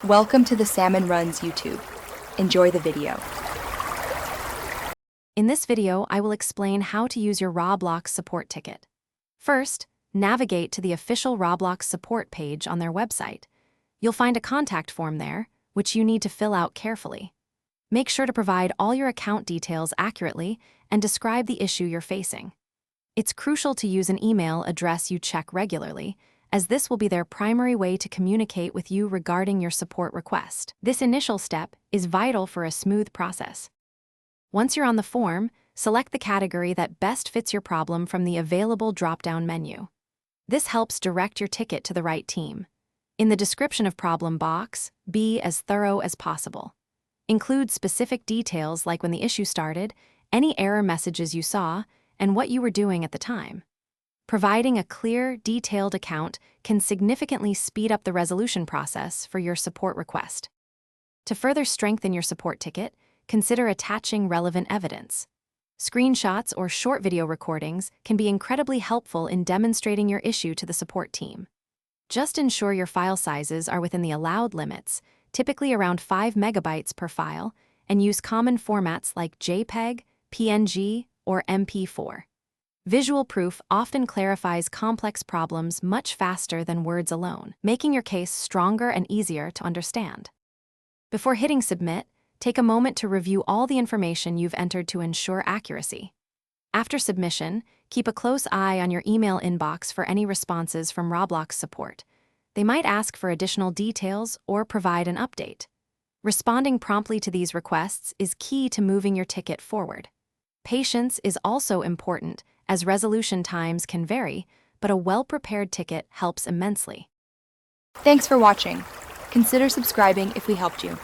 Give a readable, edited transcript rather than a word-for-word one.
Welcome to the Salmon Runs YouTube. Enjoy the video. In this video, I will explain how to use your Roblox support ticket. First, navigate to the official Roblox support page on their website. You'll find a contact form there, which you need to fill out carefully. Make sure to provide all your account details accurately and describe the issue you're facing. It's crucial to use an email address you check regularly, as this will be their primary way to communicate with you regarding your support request. This initial step is vital for a smooth process. Once you're on the form, select the category that best fits your problem from the available drop-down menu. This helps direct your ticket to the right team. In the description of problem box, be as thorough as possible. Include specific details like when the issue started, any error messages you saw, and what you were doing at the time. Providing a clear, detailed account can significantly speed up the resolution process for your support request. To further strengthen your support ticket, consider attaching relevant evidence. Screenshots or short video recordings can be incredibly helpful in demonstrating your issue to the support team. Just ensure your file sizes are within the allowed limits, typically around 5 megabytes per file, and use common formats like JPEG, PNG, or MP4. Visual proof often clarifies complex problems much faster than words alone, making your case stronger and easier to understand. Before hitting submit, take a moment to review all the information you've entered to ensure accuracy. After submission, keep a close eye on your email inbox for any responses from Roblox support. They might ask for additional details or provide an update. Responding promptly to these requests is key to moving your ticket forward. Patience is also important, as resolution times can vary, but a well-prepared ticket helps immensely. Thanks for watching. Consider subscribing if we helped you.